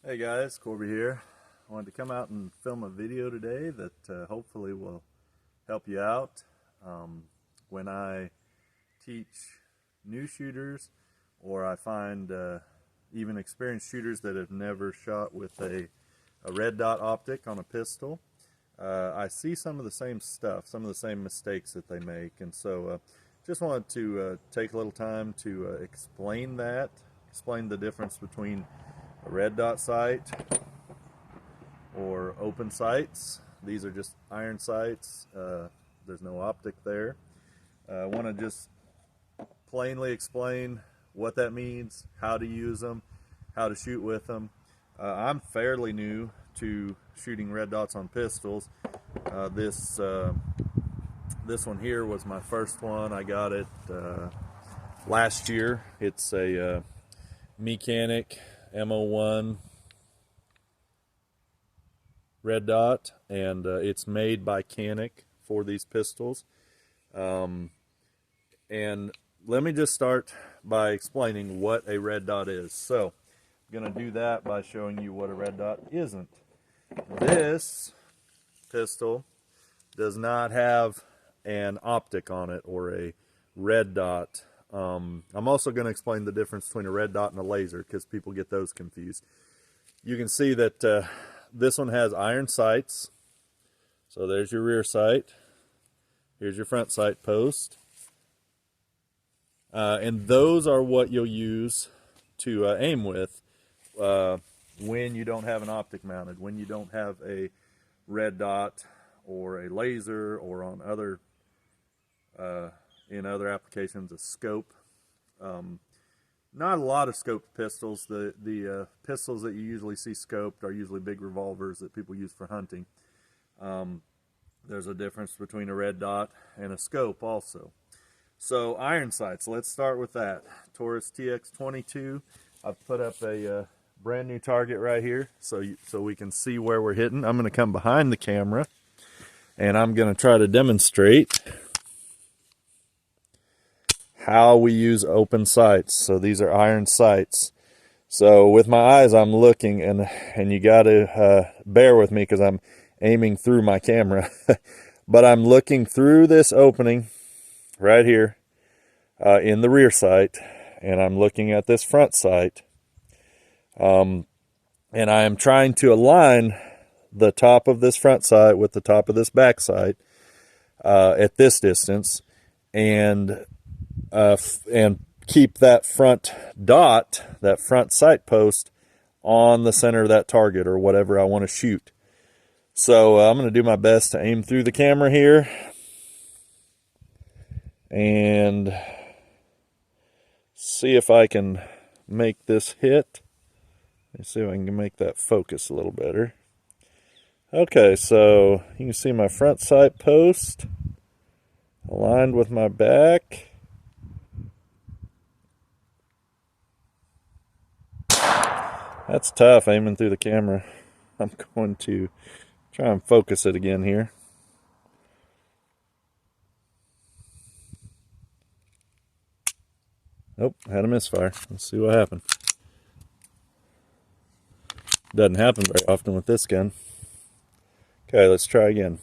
Hey guys, Corby here. I wanted to come out and film a video today that hopefully will help you out when I teach new shooters, or I find even experienced shooters that have never shot with a red dot optic on a pistol. I see some of the same stuff, some of the same mistakes that they make, and so just wanted to take a little time to explain the difference between a red dot sight or open sights. These are just iron sights. There's no optic there. I want to just plainly explain what that means, how to use them, how to shoot with them. I'm fairly new to shooting red dots on pistols. This one here was my first one. I got it last year. It's a Mechanic M01 red dot, and it's made by Canic for these pistols. And let me just start by explaining what a red dot is. So I'm going to do that by showing you what a red dot isn't. This pistol does not have an optic on it or a red dot. I'm also going to explain the difference between a red dot and a laser, because people get those confused. You can see that this one has iron sights. So there's your rear sight. Here's your front sight post. And those are what you'll use to aim with when you don't have an optic mounted, when you don't have a red dot or a laser, or on other in other applications, a scope. Not a lot of scoped pistols. The pistols that you usually see scoped are usually big revolvers that people use for hunting. There's a difference between a red dot and a scope also. So iron sights, let's start with that. Taurus TX22. I've put up a brand new target right here so we can see where we're hitting. I'm going to come behind the camera and I'm going to try to demonstrate how we use open sights. So these are iron sights. So with my eyes I'm looking, and you got to bear with me because I'm aiming through my camera. But I'm looking through this opening right here in the rear sight, and I'm looking at this front sight. And I am trying to align the top of this front sight with the top of this back sight at this distance, and keep that front dot, that front sight post, on the center of that target or whatever I want to shoot. So I'm going to do my best to aim through the camera here and see if I can make this hit. Let's see if I can make that focus a little better. Okay, so you can see my front sight post aligned with my back. That's tough aiming through the camera. I'm going to try and focus it again here. Nope, had a misfire. Let's see what happened. Doesn't happen very often with this gun. Okay, let's try again.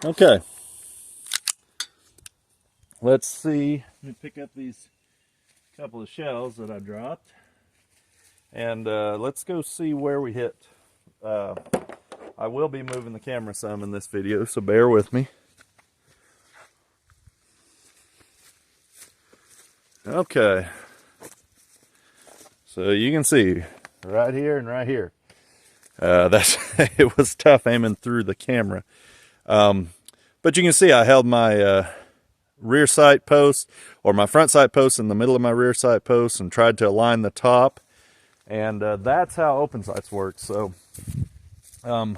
Okay. Let's see. Let me pick up these couple of shells that I dropped, and let's go see where we hit. I will be moving the camera some in this video, so bear with me. Okay. So you can see right here and right here. It was tough aiming through the camera. But you can see I held my rear sight post, or my front sight post, in the middle of my rear sight post, and tried to align the top. And that's how open sights work. So, and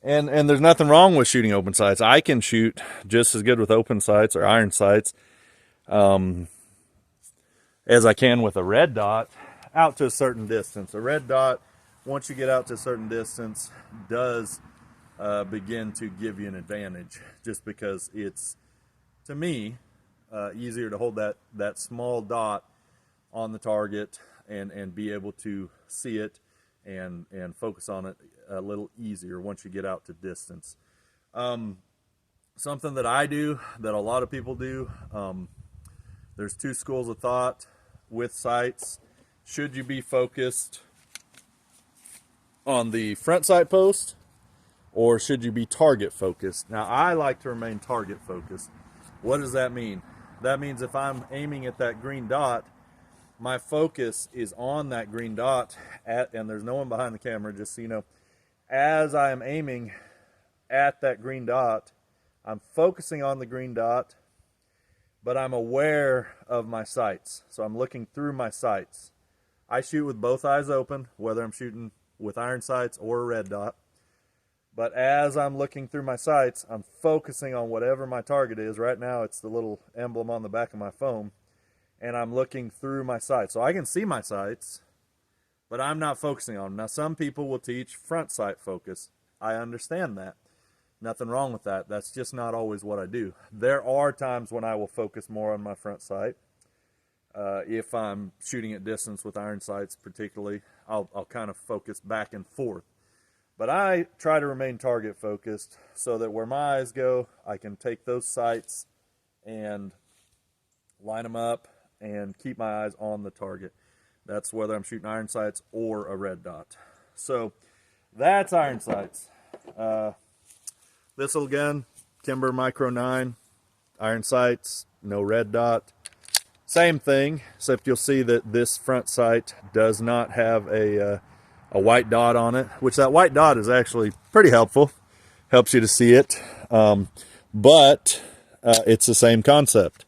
there's nothing wrong with shooting open sights. I can shoot just as good with open sights or iron sights as I can with a red dot out to a certain distance. A red dot, once you get out to a certain distance, does begin to give you an advantage, just because it's, to me, easier to hold that small dot on the target and be able to see it and focus on it a little easier once you get out to distance. Something that I do, that a lot of people do, there's two schools of thought with sights. Should you be focused on the front sight post, or should you be target focused? Now, I like to remain target focused. What does that mean? That means if I'm aiming at that green dot, my focus is on that green dot and there's no one behind the camera, just so you know. As I am aiming at that green dot, I'm focusing on the green dot, but I'm aware of my sights. So I'm looking through my sights. I shoot with both eyes open, whether I'm shooting with iron sights or a red dot. But as I'm looking through my sights, I'm focusing on whatever my target is. Right now, it's the little emblem on the back of my phone. And I'm looking through my sights. So I can see my sights, but I'm not focusing on them. Now, some people will teach front sight focus. I understand that. Nothing wrong with that. That's just not always what I do. There are times when I will focus more on my front sight. If I'm shooting at distance with iron sights particularly, I'll kind of focus back and forth. But I try to remain target focused so that where my eyes go, I can take those sights and line them up and keep my eyes on the target. That's whether I'm shooting iron sights or a red dot. So that's iron sights. This little gun, Timber Micro 9, iron sights, no red dot. Same thing, except you'll see that this front sight does not have a white dot on it, which that white dot is actually pretty helpful. Helps you to see it, but it's the same concept.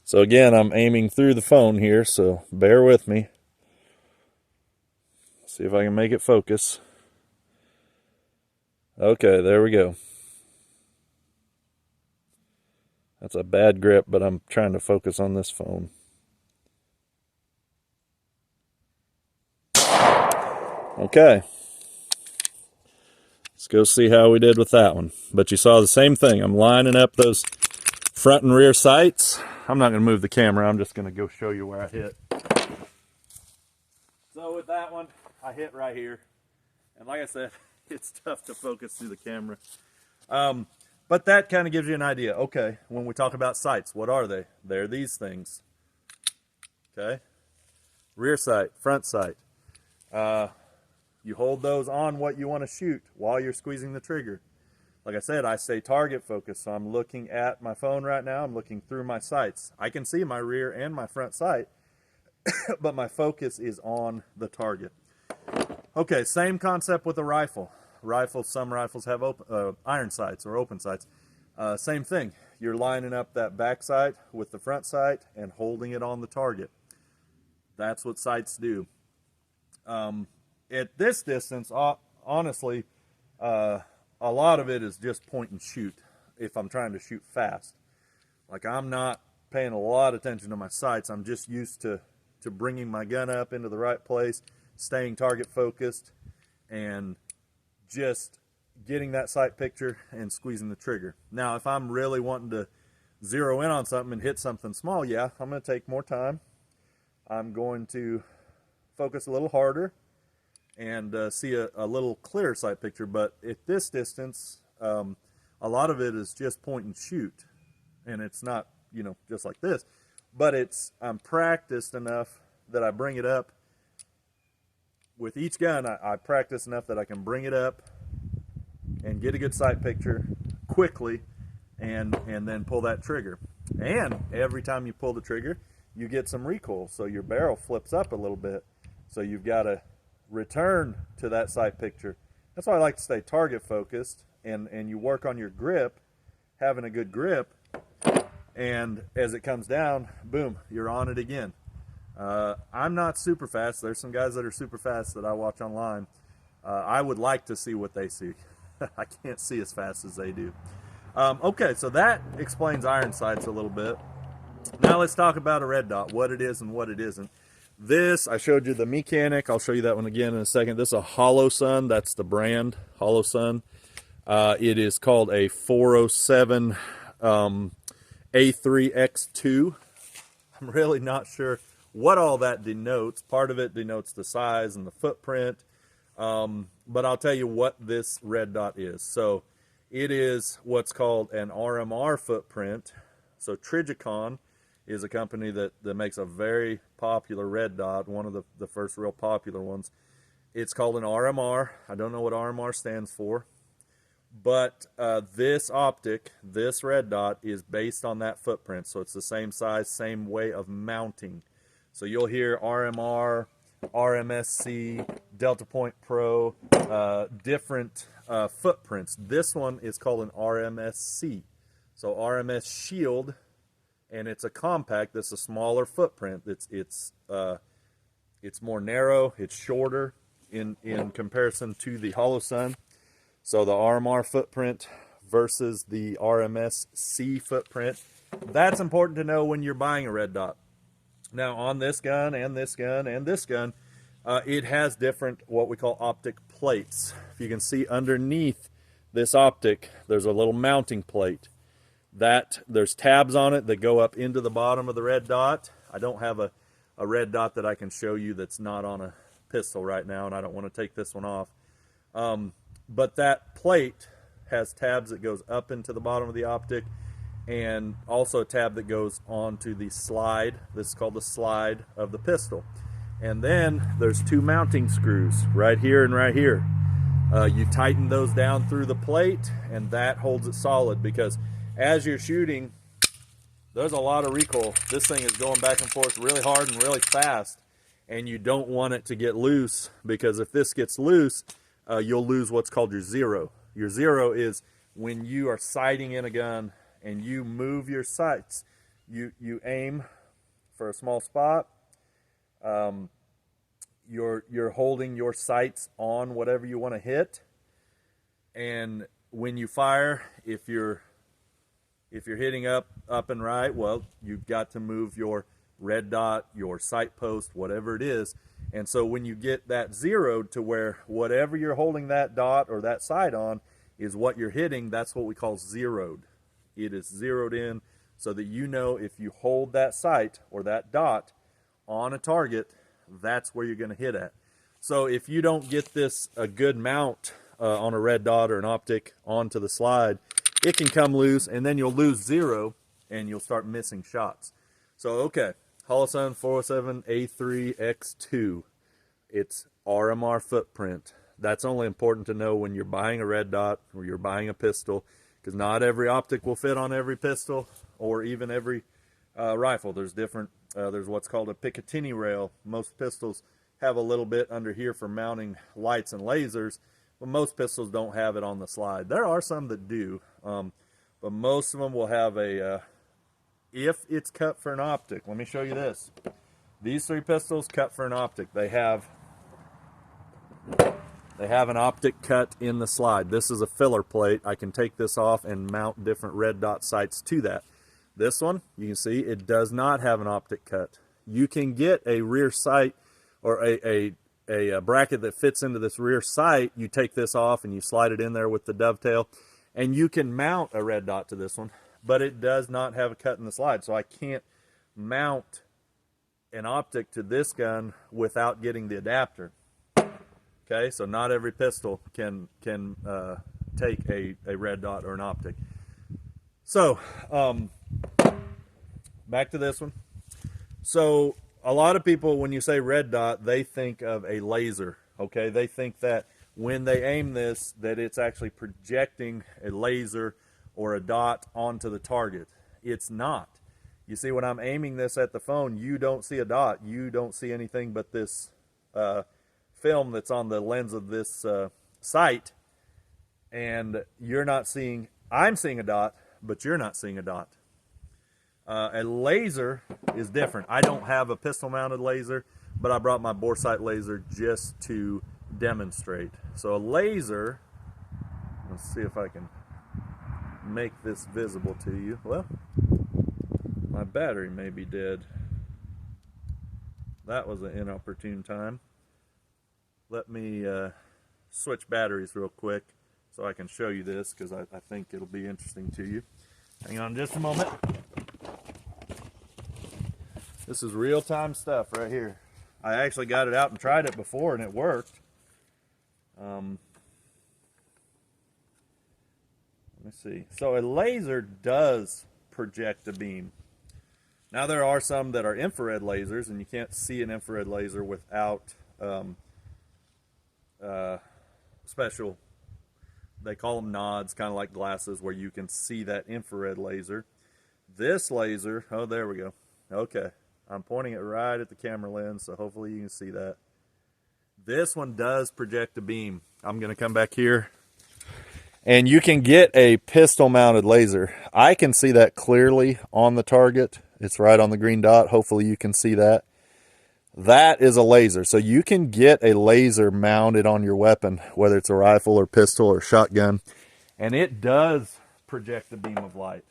So again, I'm aiming through the phone here, so bear with me. See if I can make it focus. Okay, there we go. That's a bad grip, but I'm trying to focus on this phone. Okay. Let's go see how we did with that one. But you saw the same thing. I'm lining up those front and rear sights. I'm not going to move the camera. I'm just going to go show you where I hit. So with that one, I hit right here. And like I said, it's tough to focus through the camera. But that kind of gives you an idea. Okay, when we talk about sights, what are they? They're these things. Okay? Rear sight, front sight. You hold those on what you want to shoot while you're squeezing the trigger. Like I said, I stay target focused, so I'm looking at my phone right now. I'm looking through my sights. I can see my rear and my front sight, but my focus is on the target. Okay, same concept with a rifle. Some rifles have iron sights or open sights. Same thing. You're lining up that back sight with the front sight and holding it on the target. That's what sights do. At this distance, honestly, a lot of it is just point and shoot if I'm trying to shoot fast. Like, I'm not paying a lot of attention to my sights. I'm just used to bringing my gun up into the right place, staying target focused, and just getting that sight picture and squeezing the trigger. Now, if I'm really wanting to zero in on something and hit something small, yeah, I'm going to take more time. I'm going to focus a little harder and see a little clearer sight picture. But at this distance, a lot of it is just point and shoot. And it's not, just like this. But I'm practiced enough that I bring it up. With each gun, I practice enough that I can bring it up and get a good sight picture quickly and then pull that trigger. And every time you pull the trigger, you get some recoil. So your barrel flips up a little bit. So you've got to return to that sight picture. That's why I like to stay target focused, and you work on your grip, having a good grip, and as it comes down, boom, you're on it again. I'm not super fast. There's some guys that are super fast that I watch online. I would like to see what they see. I can't see as fast as they do. Okay, so that explains iron sights a little bit. Now let's talk about a red dot, what it is and what it isn't. This, I showed you the mechanic. I'll show you that one again in a second. This is a Hollow Sun. That's the brand, Hollow Sun. It is called a 407 A3X2. I'm really not sure what all that denotes. Part of it denotes the size and the footprint, but I'll tell you what this red dot is. So it is what's called an RMR footprint. So Trigicon is a company that makes a very popular red dot, one of the first real popular ones. It's called an RMR. I don't know what RMR stands for, but this Optic, this red dot, is based on that footprint. So it's the same size, same way of mounting. So you'll hear RMR, RMSc, Delta Point Pro, different footprints. This one is called an RMSc. So RMS Shield, and it's a compact. That's a smaller footprint. It's more narrow. It's shorter in comparison to the Holosun. So the RMR footprint versus the RMSc footprint. That's important to know when you're buying a red dot. Now on this gun and this gun and this gun, it has different what we call optic plates. If you can see underneath this optic, there's a little mounting plate. There's tabs on it that go up into the bottom of the red dot. I don't have a red dot that I can show you that's not on a pistol right now, and I don't want to take this one off. But that plate has tabs that goes up into the bottom of the optic, and also a tab that goes onto the slide. This is called the slide of the pistol. And then there's two mounting screws right here and right here. You tighten those down through the plate, and that holds it solid, because as you're shooting, there's a lot of recoil. This thing is going back and forth really hard and really fast, and you don't want it to get loose, because if this gets loose, you'll lose what's called your zero. Your zero is when you are sighting in a gun and you move your sights. You aim for a small spot. You're holding your sights on whatever you want to hit, and when you fire, if you're hitting up and right, well, you've got to move your red dot, your sight post, whatever it is. And so when you get that zeroed to where whatever you're holding that dot or that sight on is what you're hitting, that's what we call zeroed. It is zeroed in so that you know if you hold that sight or that dot on a target, that's where you're going to hit at. So if you don't get this a good mount on a red dot or an optic onto the slide, it can come loose, and then you'll lose zero and you'll start missing shots. So okay, Holosun 407 A3X2. It's RMR footprint. That's only important to know when you're buying a red dot or you're buying a pistol, because not every optic will fit on every pistol or even every rifle. There's different, there's what's called a Picatinny rail. Most pistols have a little bit under here for mounting lights and lasers, but most pistols don't have it on the slide. There are some that do, but most of them will have a, if it's cut for an optic. Let me show you this. These three pistols cut for an optic. They have an optic cut in the slide. This is a filler plate. I can take this off and mount different red dot sights to that. This one, you can see, it does not have an optic cut. You can get a rear sight or a bracket that fits into this rear sight. You take this off and you slide it in there with the dovetail, and you can mount a red dot to this one, but it does not have a cut in the slide. So I can't mount an optic to this gun without getting the adapter. Okay, so not every pistol can take a red dot or an optic. So back to this one. So a lot of people, when you say red dot, they think of a laser. Okay, they think that when they aim this, that it's actually projecting a laser or a dot onto the target. It's not. You see, when I'm aiming this at the phone, you don't see a dot. You don't see anything but this film that's on the lens of this sight, and you're not seeing, I'm seeing a dot, but you're not seeing a dot. A laser is different. I don't have a pistol mounted laser, but I brought my bore sight laser just to demonstrate. So a laser, let's see if I can make this visible to you. Well, my battery may be dead. That was an inopportune time. Let me switch batteries real quick so I can show you this, because I think it'll be interesting to you. Hang on just a moment. This is real-time stuff right here. I actually got it out and tried it before, and it worked. Let me see. So a laser does project a beam. Now there are some that are infrared lasers, and you can't see an infrared laser without special, they call them nods, kind of like glasses, where you can see that infrared laser. This laser, oh, there we go. Okay, I'm pointing it right at the camera lens, so hopefully you can see that. This one does project a beam. I'm going to come back here, and you can get a pistol mounted laser. I can see that clearly on the target. It's right on the green dot. Hopefully you can see that. That is a laser. So you can get a laser mounted on your weapon, whether it's a rifle or pistol or shotgun, and it does project a beam of light.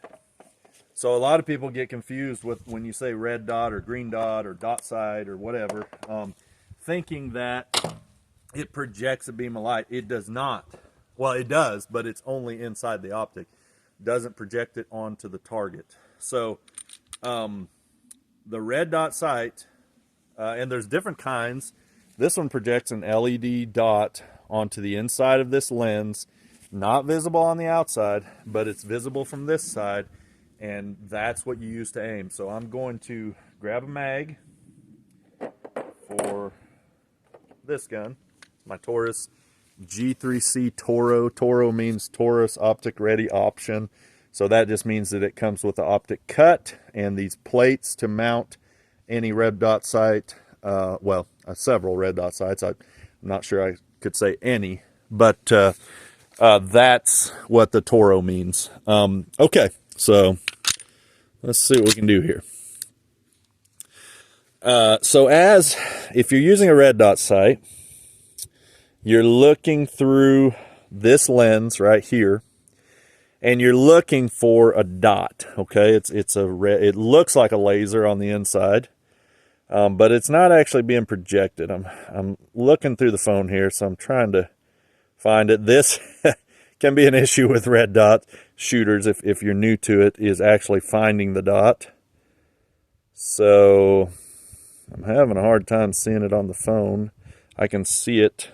So a lot of people get confused with when you say red dot or green dot or dot sight or whatever, thinking that it projects a beam of light. It does not. Well, it does, but it's only inside the optic. It doesn't project it onto the target. So the red dot sight, and there's different kinds. This one projects an LED dot onto the inside of this lens, not visible on the outside, but it's visible from this side, and that's what you use to aim. So I'm going to grab a mag for this gun, my Taurus G3C Toro. Toro means Taurus Optic Ready Option. So that just means that it comes with the optic cut and these plates to mount any red dot sight. Well, several red dot sights. I'm not sure I could say any, but that's what the Toro means. Okay, so let's see what we can do here. So if you're using a red dot sight, you're looking through this lens right here, and you're looking for a dot. Okay, it looks like a laser on the inside, but it's not actually being projected. I'm looking through the phone here, so I'm trying to find it. This can be an issue with red dot shooters if you're new to it, is actually finding the dot. So I'm having a hard time seeing it on the phone. I can see it.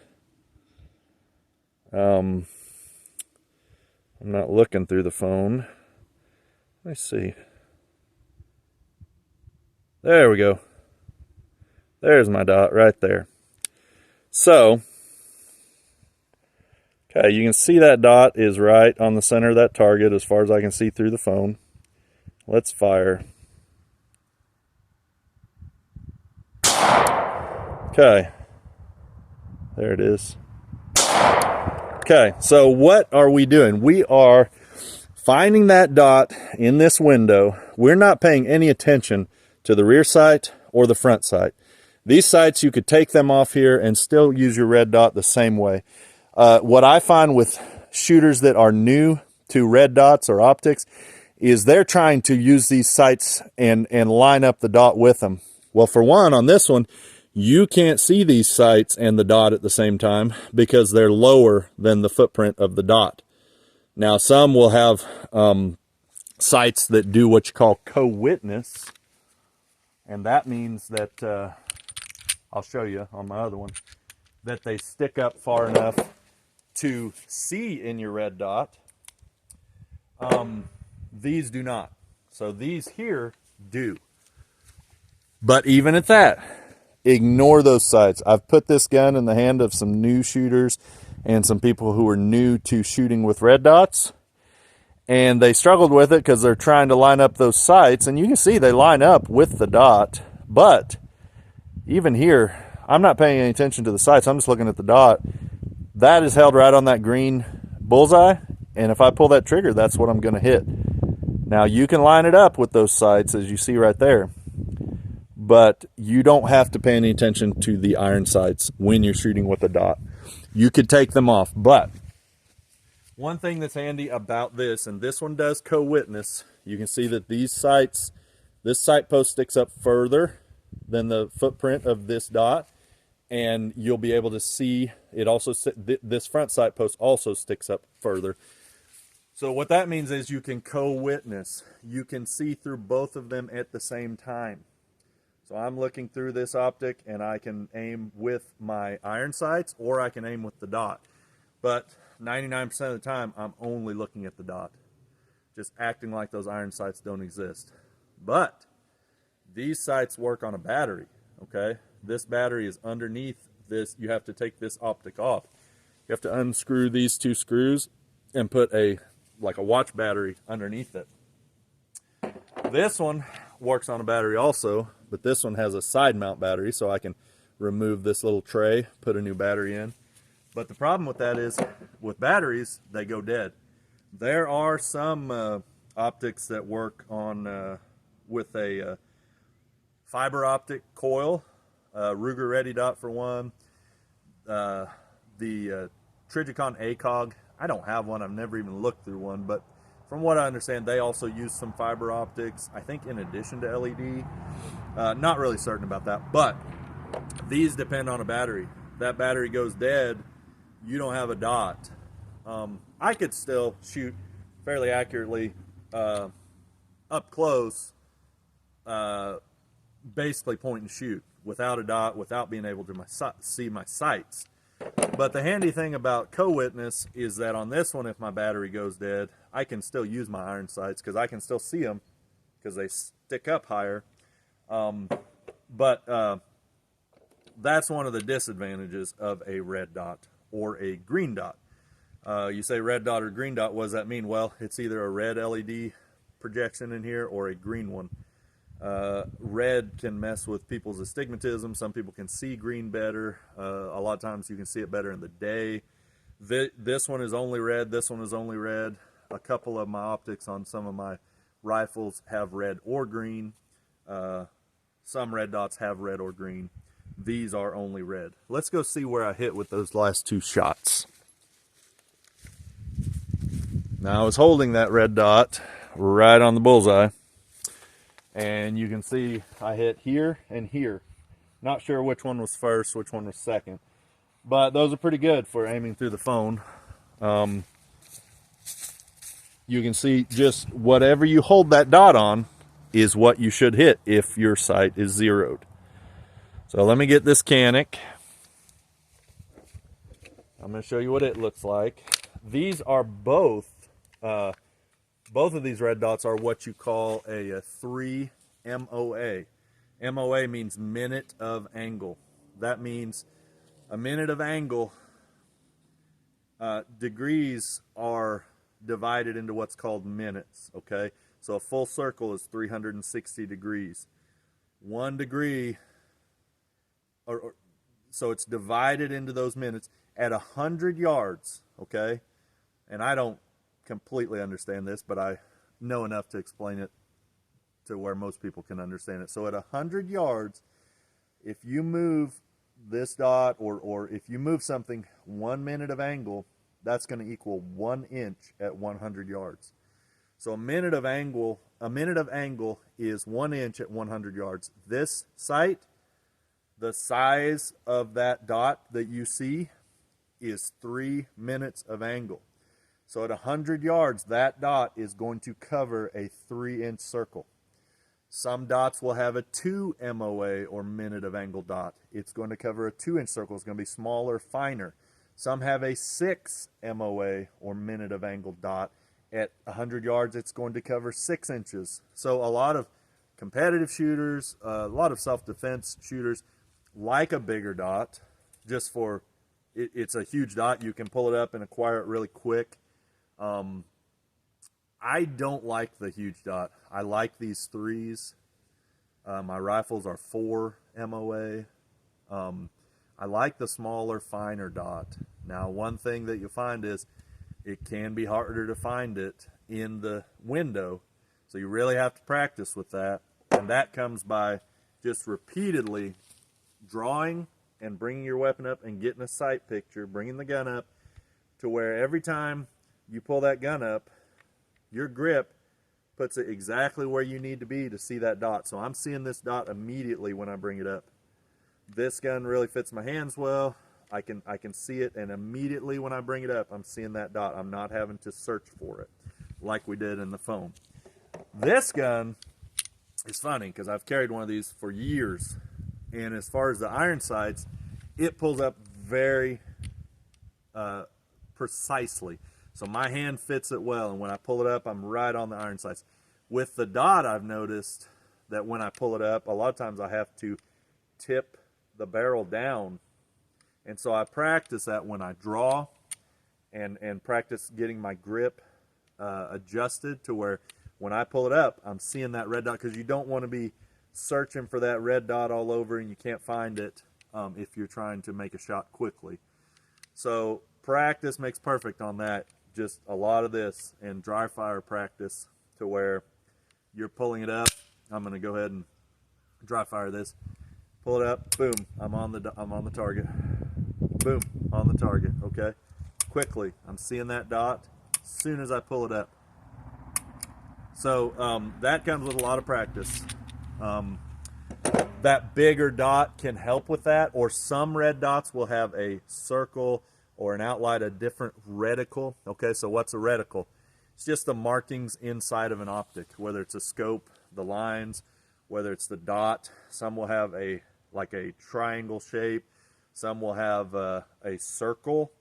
I'm not looking through the phone. Let me see. There we go. There's my dot right there. So, okay, you can see that dot is right on the center of that target as far as I can see through the phone. Let's fire. Okay. There it is. Okay, so what are we doing? We are finding that dot in this window. We're not paying any attention to the rear sight or the front sight. These sights, you could take them off here and still use your red dot the same way. What I find with shooters that are new to red dots or optics is they're trying to use these sights and line up the dot with them. Well, for one, on this one, you can't see these sights and the dot at the same time because they're lower than the footprint of the dot. Now, some will have sights that do what you call co-witness, and that means that, I'll show you on my other one, that they stick up far enough to see in your red dot. These do not. So these here do. But even at that, ignore those sights. I've put this gun in the hand of some new shooters and some people who are new to shooting with red dots, and they struggled with it because they're trying to line up those sights, and you can see they line up with the dot. But even here, I'm not paying any attention to the sights. I'm just looking at the dot. That is held right on that green bullseye, and if I pull that trigger, that's what I'm going to hit. Now, you can line it up with those sights, as you see right there, but you don't have to pay any attention to the iron sights when you're shooting with a dot. You could take them off, but one thing that's handy about this, and this one does co-witness, you can see that these sights, this sight post sticks up further than the footprint of this dot, and you'll be able to see it also, this front sight post also sticks up further. So what that means is you can co-witness. You can see through both of them at the same time. So I'm looking through this optic, and I can aim with my iron sights, or I can aim with the dot. But 99% of the time, I'm only looking at the dot, just acting like those iron sights don't exist. But these sights work on a battery, okay? This battery is underneath this. You have to take this optic off. You have to unscrew these two screws and put like a watch battery underneath it. This one works on a battery also, but this one has a side mount battery, so I can remove this little tray, put a new battery in. But the problem with that is, with batteries, they go dead. There are some optics that work on with a fiber optic coil, Ruger Ready Dot for one, the Trijicon ACOG. I don't have one, I've never even looked through one, but from what I understand, they also use some fiber optics, I think in addition to LED. Not really certain about that, but these depend on a battery. That battery goes dead, you don't have a dot. I could still shoot fairly accurately up close, basically point and shoot without a dot, without being able to see my sights. But the handy thing about co-witness is that on this one, if my battery goes dead, I can still use my iron sights because I can still see them because they stick up higher. But that's one of the disadvantages of a red dot or a green dot. You say red dot or green dot, what does that mean? Well, it's either a red LED projection in here or a green one. Red can mess with people's astigmatism. Some people can see green better. A lot of times you can see it better in the day. This one is only red. This one is only red. A couple of my optics on some of my rifles have red or green. Some red dots have red or green. These are only red. Let's go see where I hit with those last two shots. Now I was holding that red dot right on the bullseye, and you can see I hit here and here. Not sure which one was first, which one was second, but those are pretty good for aiming through the phone. You can see just whatever you hold that dot on is what you should hit if your sight is zeroed. So let me get this Canic. I'm going to show you what it looks like. These are both of these red dots are what you call a 3 MOA. MOA means minute of angle. That means a minute of angle, degrees are divided into what's called minutes, okay? So a full circle is 360 degrees. 1 degree, so it's divided into those minutes at 100 yards, okay? And I don't completely understand this, but I know enough to explain it to where most people can understand it. So at 100 yards, if you move this dot or if you move something 1 minute of angle, that's going to equal 1 inch at 100 yards. So a minute of angle is 1 inch at 100 yards. This sight, the size of that dot that you see is 3 minutes of angle. So at 100 yards, that dot is going to cover a 3-inch circle. Some dots will have a 2 MOA or minute of angle dot. It's going to cover a 2-inch circle. It's going to be smaller, finer. Some have a 6 MOA or minute of angle dot. At 100 yards, it's going to cover 6 inches. So a lot of competitive shooters, a lot of self-defense shooters like a bigger dot, just for it's a huge dot. You can pull it up and acquire it really quick. I don't like the huge dot. I like these 3s. My rifles are 4 MOA. I like the smaller, finer dot. Now, one thing that you'll find is it can be harder to find it in the window, so you really have to practice with that. And that comes by just repeatedly drawing and bringing your weapon up and getting a sight picture, bringing the gun up to where every time you pull that gun up, your grip puts it exactly where you need to be to see that dot. So I'm seeing this dot immediately when I bring it up. This gun really fits my hands well. I can see it, and immediately when I bring it up, I'm seeing that dot. I'm not having to search for it like we did in the phone. This gun it's funny because I've carried one of these for years, and as far as the iron sights, it pulls up very precisely. So my hand fits it well, and when I pull it up, I'm right on the iron sights. With the dot, I've noticed that when I pull it up, a lot of times I have to tip the barrel down, and so I practice that when I draw, and practice getting my grip adjusted to where when I pull it up, I'm seeing that red dot, because you don't want to be searching for that red dot all over and you can't find it if you're trying to make a shot quickly. So practice makes perfect on that. Just a lot of this and dry fire practice to where you're pulling it up. I'm going to go ahead and dry fire this. Pull it up, boom, I'm on the target. Boom, on the target, okay? Quickly, I'm seeing that dot as soon as I pull it up. So that comes with a lot of practice. That bigger dot can help with that, or some red dots will have a circle or an outline, a different reticle. Okay, so what's a reticle? It's just the markings inside of an optic, whether it's a scope, the lines, whether it's the dot. Some will have like a triangle shape. Some will have a circle.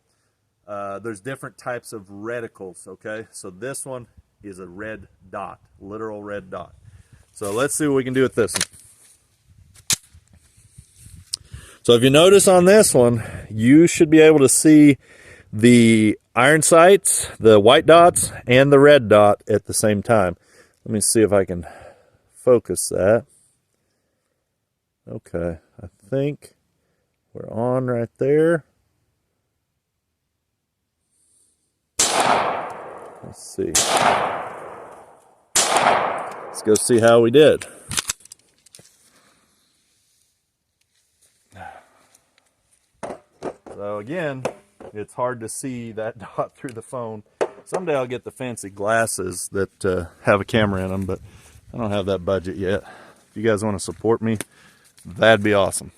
There's different types of reticles, okay? So this one is a red dot, literal red dot. So let's see what we can do with this one. So if you notice on this one, you should be able to see the iron sights, the white dots, and the red dot at the same time. Let me see if I can focus that. Okay, I think we're on right there. Let's see. Let's go see how we did. So again, it's hard to see that dot through the phone. Someday I'll get the fancy glasses that have a camera in them, but I don't have that budget yet. If you guys want to support me, that'd be awesome.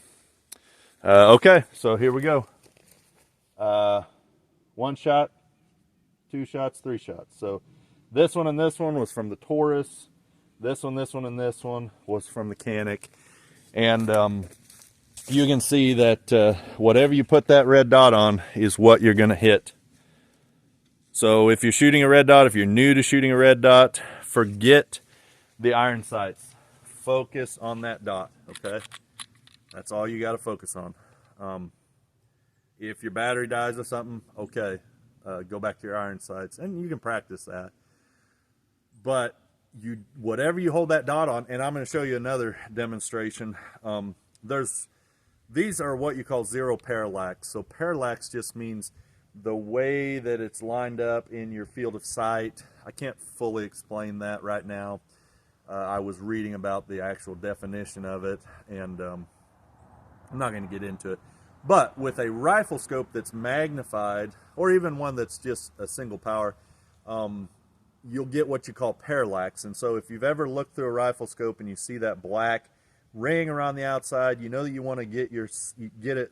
Okay, so here we go. 1 shot, 2 shots, 3 shots. So this one and this one was from the Taurus. This one, and this one was from the Canic. And you can see that whatever you put that red dot on is what you're going to hit. So if you're shooting a red dot, if you're new to shooting a red dot, forget the iron sights. Focus on that dot, okay? That's all you got to focus on. If your battery dies or something, okay, go back to your iron sights, and you can practice that. But whatever you hold that dot on, and I'm going to show you another demonstration. These are what you call zero parallax. So parallax just means the way that it's lined up in your field of sight. I can't fully explain that right now. I was reading about the actual definition of it, and I'm not going to get into it. But with a rifle scope that's magnified, or even one that's just a single power, you'll get what you call parallax. And so if you've ever looked through a rifle scope and you see that black ring around the outside, you know that you want to get it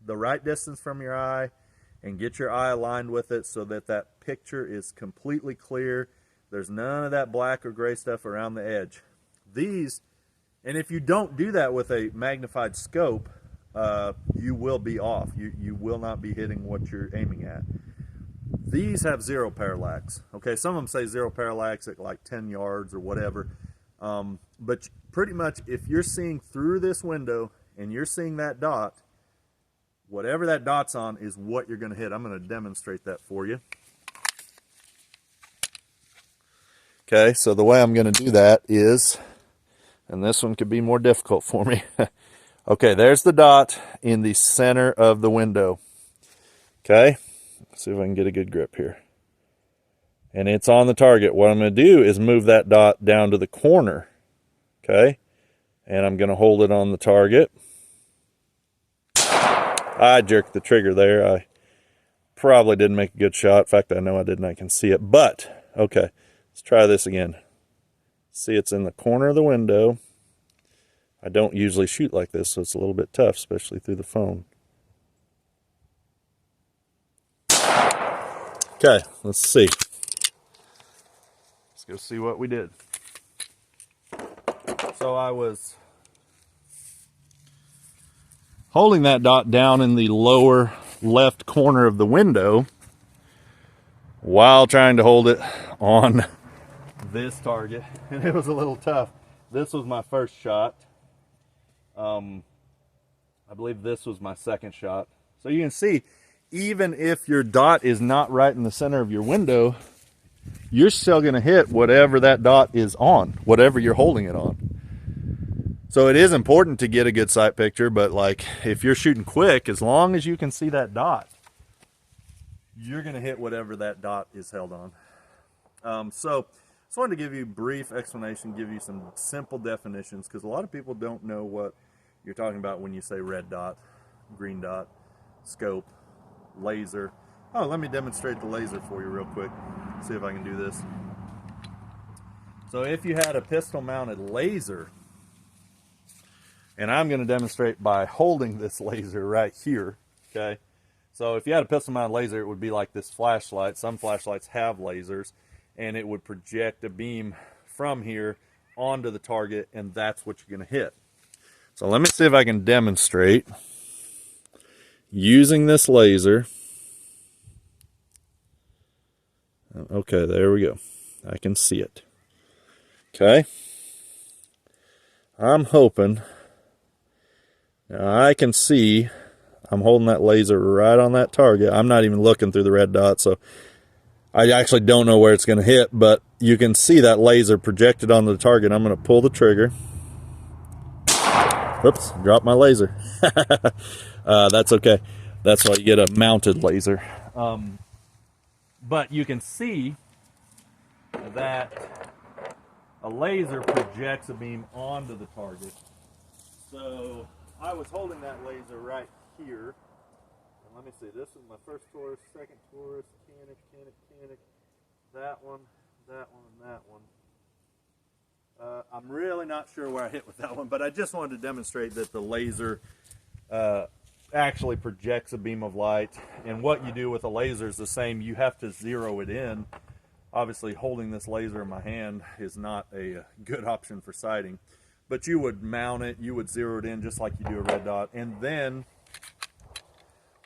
the right distance from your eye and get your eye aligned with it so that that picture is completely clear. There's none of that black or gray stuff around the edge. And if you don't do that with a magnified scope, you will be off. You will not be hitting what you're aiming at. These have zero parallax. Okay, some of them say zero parallax at like 10 yards or whatever. But pretty much if you're seeing through this window and you're seeing that dot, whatever that dot's on is what you're going to hit. I'm going to demonstrate that for you. Okay, so the way I'm going to do that is, and this one could be more difficult for me. Okay, there's the dot in the center of the window. Okay, let's see if I can get a good grip here. And it's on the target. What I'm going to do is move that dot down to the corner. Okay, and I'm going to hold it on the target. I jerked the trigger there. I probably didn't make a good shot. In fact, I know I didn't. I can see it. But, okay, let's try this again. See, it's in the corner of the window. I don't usually shoot like this, so it's a little bit tough, especially through the phone. Okay, let's see. Let's go see what we did. So I was holding that dot down in the lower left corner of the window while trying to hold it on this target, and it was a little tough. This was my first shot. I believe this was my second shot. So you can see, even if your dot is not right in the center of your window, you're still going to hit whatever that dot is on, whatever you're holding it on. So it is important to get a good sight picture, but like if you're shooting quick, as long as you can see that dot, you're going to hit whatever that dot is held on. So just wanted to give you a brief explanation, give you some simple definitions, because a lot of people don't know what you're talking about when you say red dot, green dot, scope, laser. Oh, let me demonstrate the laser for you real quick. See if I can do this. So if you had a pistol mounted laser, and I'm going to demonstrate by holding this laser right here, okay? So if you had a pistol mounted laser, it would be like this flashlight. Some flashlights have lasers, and it would project a beam from here onto the target, and that's what you're going to hit. So let me see if I can demonstrate using this laser. Okay, there we go. I can see it. Okay. I'm hoping. Now I can see I'm holding that laser right on that target. I'm not even looking through the red dot, so I actually don't know where it's going to hit, but you can see that laser projected onto the target. I'm going to pull the trigger. Whoops, dropped my laser. That's okay. That's why you get a mounted laser. But you can see that a laser projects a beam onto the target. So I was holding that laser right here. And let me see, this is my first torus, second torus, canic, that one, and that one. I'm really not sure where I hit with that one, but I just wanted to demonstrate that the laser actually projects a beam of light. And what you do with a laser is the same. You have to zero it in. Obviously, holding this laser in my hand is not a good option for sighting. But you would mount it, you would zero it in just like you do a red dot. And then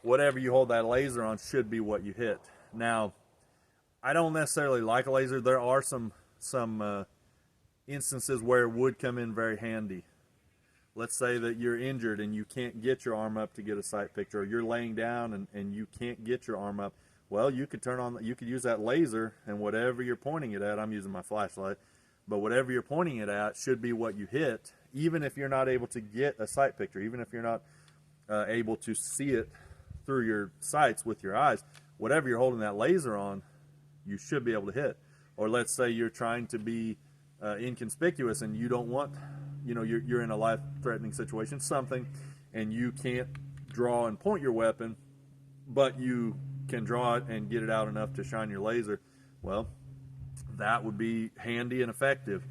whatever you hold that laser on should be what you hit. Now, I don't necessarily like a laser. There are some instances where it would come in very handy. Let's say that you're injured and you can't get your arm up to get a sight picture, or you're laying down and you can't get your arm up. Well, you could you could use that laser, and whatever you're pointing it at, I'm using my flashlight, but whatever you're pointing it at should be what you hit, even if you're not able to get a sight picture, even if you're not able to see it through your sights with your eyes. Whatever you're holding that laser on, you should be able to hit. Or let's say you're trying to be inconspicuous and you don't want, you're in a life-threatening situation, something, and you can't draw and point your weapon, but you can draw it and get it out enough to shine your laser. Well, that would be handy and effective.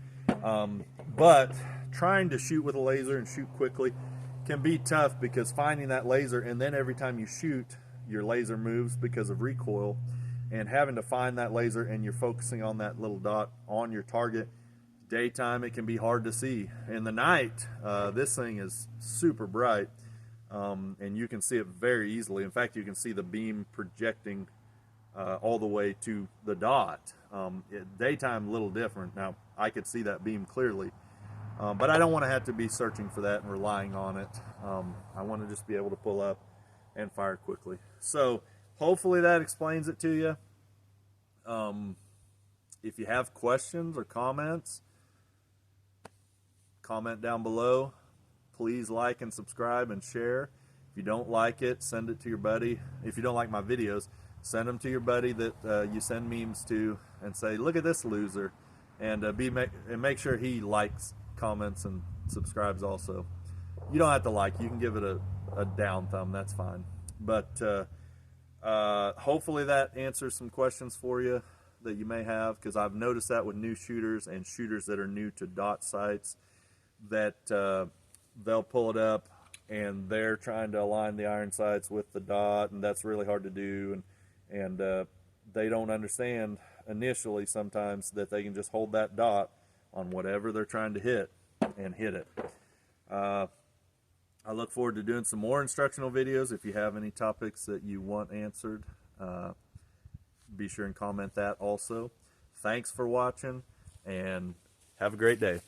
But trying to shoot with a laser and shoot quickly can be tough, because finding that laser, and then every time you shoot, your laser moves because of recoil, and having to find that laser and you're focusing on that little dot on your target. Daytime, it can be hard to see. In the night, this thing is super bright, and you can see it very easily. In fact, you can see the beam projecting all the way to the dot. Daytime, a little different. Now, I could see that beam clearly, but I don't want to have to be searching for that and relying on it. I want to just be able to pull up and fire quickly. So hopefully that explains it to you. If you have questions or comments, comment down below. Please like and subscribe and share. If you don't like it, send it to your buddy. If you don't like my videos, send them to your buddy that you send memes to, and say, look at this loser, and make sure he likes, comments, and subscribes also. You don't have to like, you can give it a down thumb, that's fine. But hopefully that answers some questions for you that you may have, because I've noticed that with new shooters and shooters that are new to dot sights, that they'll pull it up and they're trying to align the iron sights with the dot, and that's really hard to do, and they don't understand initially sometimes that they can just hold that dot on whatever they're trying to hit, and hit it. I look forward to doing some more instructional videos. If you have any topics that you want answered, be sure and comment that also. Thanks for watching, and have a great day.